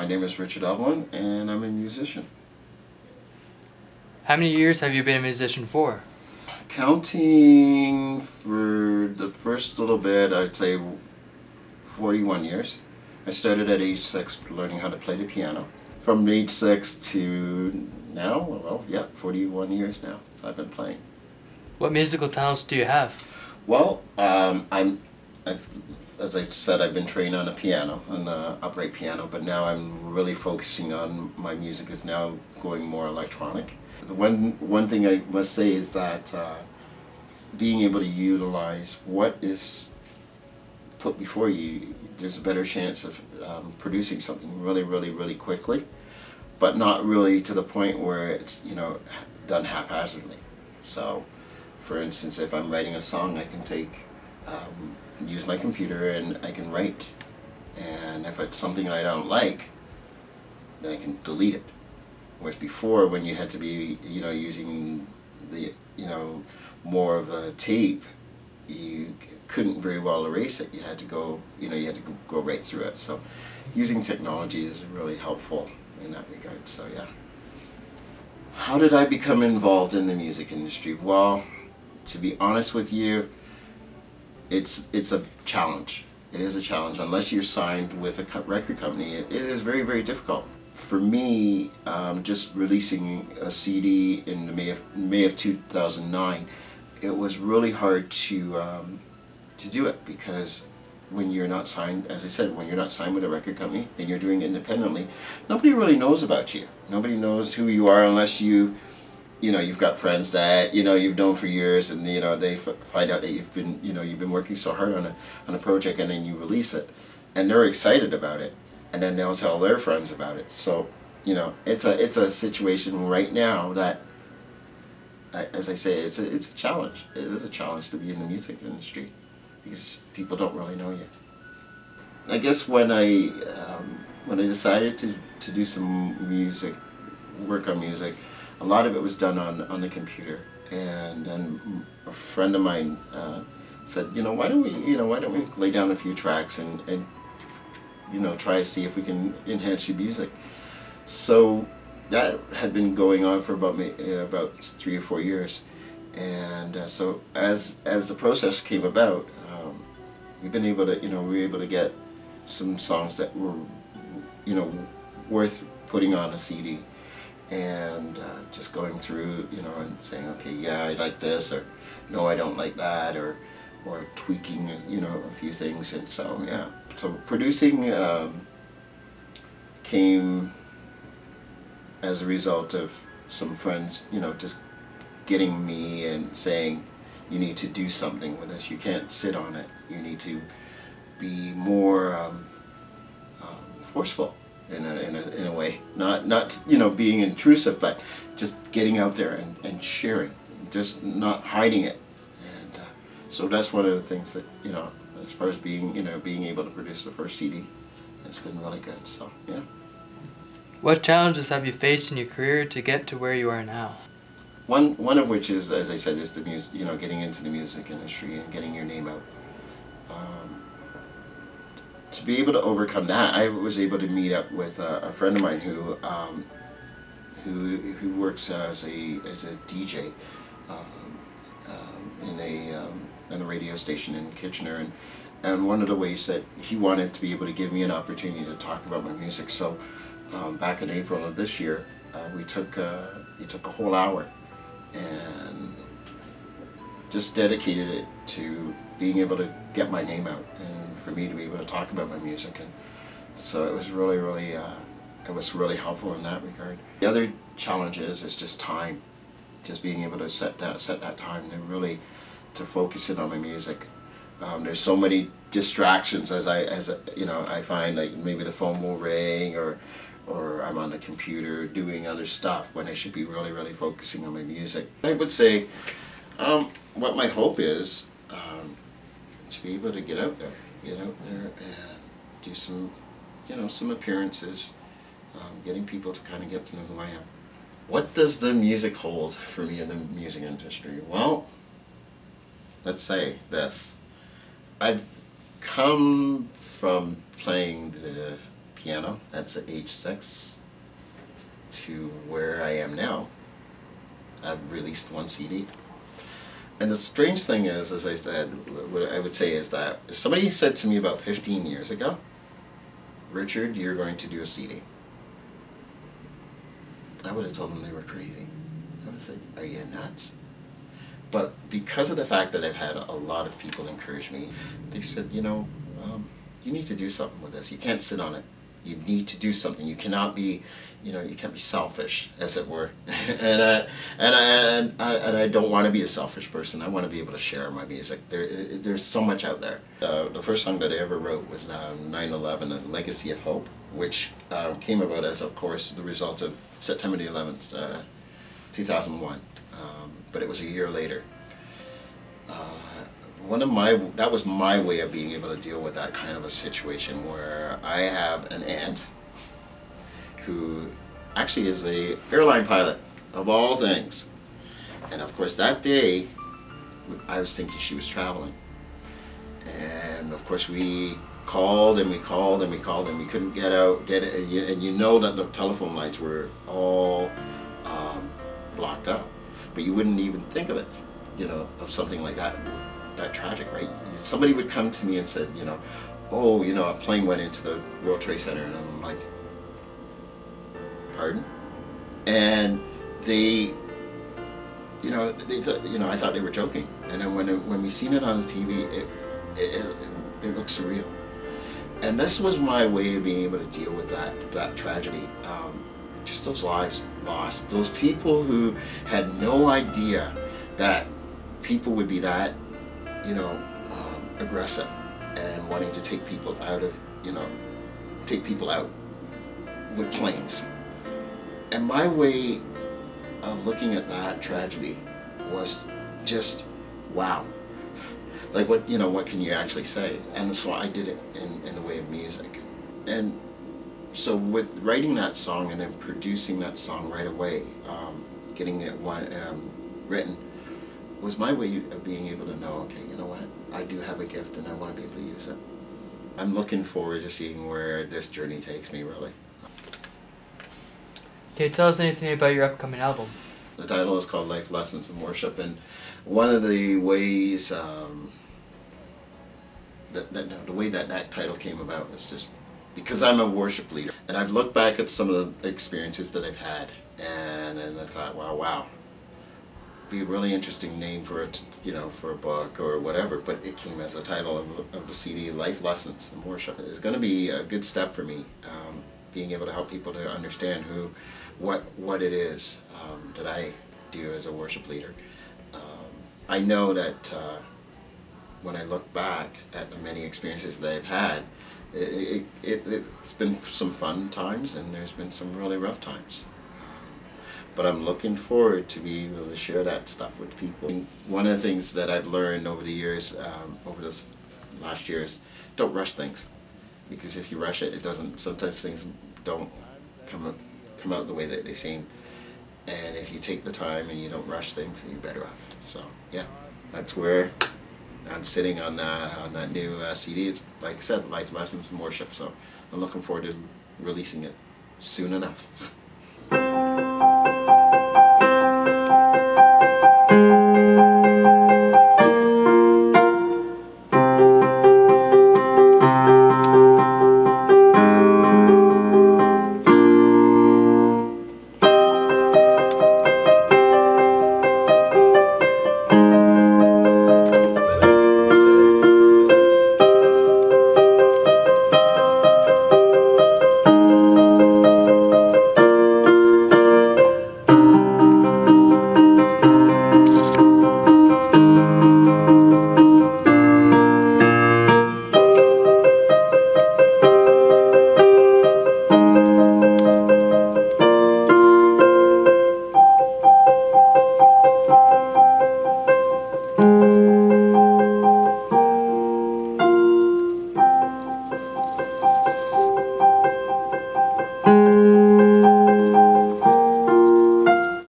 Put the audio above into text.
My name is Richard Evelyn, and I'm a musician. How many years have you been a musician for? Counting for the first little bit, I'd say 41 years. I started at age 6 learning how to play the piano. From age 6 to now, well, yeah, 41 years now I've been playing. What musical talents do you have? Well, as I said, I've been trained on a piano, on the upright piano, but now I'm really focusing on my music is now going more electronic. The one thing I must say is that being able to utilize what is put before you, there's a better chance of producing something really quickly, but not really to the point where it's, you know, done haphazardly. So, for instance, if I'm writing a song, I can take use my computer and I can write, and if it's something that I don't like, then I can delete it. Whereas before, when you had to be, you know, using the, you know, more of a tape, you couldn't very well erase it. You had to go, you know, you had to go right through it. So using technology is really helpful in that regard. So yeah. How did I become involved in the music industry? Well, to be honest with you, it's a challenge. It is a challenge. Unless you're signed with a record company, it is very difficult. For me, just releasing a CD in May of 2009, it was really hard to do it, because when you're not signed, as I said, when you're not signed with a record company and you're doing it independently, nobody really knows about you. Nobody knows who you are unless you know, you've got friends that, you know, you've known for years, and, you know, they find out that you've been working so hard on a project, and then you release it, and they're excited about it, and then they'll tell their friends about it. So, you know, it's a situation right now that, as I say, it's a challenge. It is a challenge to be in the music industry, because people don't really know you. I guess when I decided to do some music, work on music, a lot of it was done on the computer, and then a friend of mine said, you know, why don't we lay down a few tracks and you know, try to see if we can enhance your music. So that had been going on for about 3 or 4 years, and so as the process came about, we were able to get some songs that were, you know, worth putting on a CD, and just going through, you know, and saying, okay, yeah, I like this, or no, I don't like that, or tweaking, you know, a few things. And so yeah, so producing came as a result of some friends, you know, just getting me and saying, you need to do something with this. You can't sit on it. You need to be more forceful in a way. Not you know, being intrusive, but just getting out there and sharing, just not hiding it. And so that's one of the things that, you know, as far as being able to produce the first CD, it's been really good. So yeah. What challenges have you faced in your career to get to where you are now? One of which is, as I said, is the music. You know, getting into the music industry and getting your name out. To be able to overcome that, I was able to meet up with a friend of mine who works as a DJ in a radio station in Kitchener, and one of the ways that he wanted to be able to give me an opportunity to talk about my music. So back in April of this year, he took a whole hour and just dedicated it to being able to get my name out and for me to be able to talk about my music. And so it was really helpful in that regard. The other challenge is just time, just being able to set that time and really to focus in on my music. There's so many distractions, as you know, I find, like maybe the phone will ring, or I'm on the computer doing other stuff when I should be really focusing on my music. I would say what my hope is to be able to get out there and do some, you know, some appearances, getting people to kind of get to know who I am. What does the music hold for me in the music industry? Well, let's say this. I've come from playing the piano. That's at age 6 to where I am now. I've released 1 CD. And the strange thing is, as I said, what I would say is that if somebody said to me about 15 years ago, Richard, you're going to do a CD, I would have told them they were crazy. I would have said, are you nuts? But because of the fact that I've had a lot of people encourage me, they said, you know, you need to do something with this. You can't sit on it. You need to do something. You cannot be, you know, you can't be selfish, as it were. and I don't want to be a selfish person. I want to be able to share my music. There's so much out there. The first song that I ever wrote was 9/11, A Legacy of Hope, which came about as, of course, the result of September the 11th, 2001. But it was a year later. That was my way of being able to deal with that kind of a situation, where I have an aunt who actually is a airline pilot, of all things. And of course that day, I was thinking she was traveling. And of course we called and we called and we called and we couldn't get it, and you know that the telephone lines were all blocked up. But you wouldn't even think of it, you know, of something like that tragic, right? Somebody would come to me and said, you know, oh, you know, a plane went into the World Trade Center, and I'm like, pardon? And they, you know, I thought they were joking. And then when we seen it on the TV, it looked surreal. And this was my way of being able to deal with that tragedy. Just those lives lost, those people who had no idea that people would be that, you know, aggressive and wanting to take people out of, you know, take people out with planes. And my way of looking at that tragedy was just, wow. Like, what, you know, what can you actually say? And so I did it in the way of music. And so with writing that song and then producing that song right away, getting it written, was my way of being able to know, okay, you know what, I do have a gift and I want to be able to use it. I'm looking forward to seeing where this journey takes me, really. Can you tell us anything about your upcoming album? The title is called Life Lessons in Worship, and one of the ways, the way that title came about was just because I'm a worship leader. And I've looked back at some of the experiences that I've had, and I thought, wow, be a really interesting name for it, you know, for a book or whatever, but it came as a title of the CD, Life Lessons in Worship. It's going to be a good step for me, being able to help people to understand what it is that I do as a worship leader. I know that when I look back at the many experiences that I've had, it's been some fun times and there's been some really rough times. But I'm looking forward to be able to share that stuff with people. One of the things that I've learned over the years, over this last year, is don't rush things. Because if you rush it, it doesn't, sometimes things don't come out the way that they seem. And if you take the time and you don't rush things, then you're better off. So yeah, that's where I'm sitting on that new CD. It's, like I said, Life Lessons in Worship. So I'm looking forward to releasing it soon enough.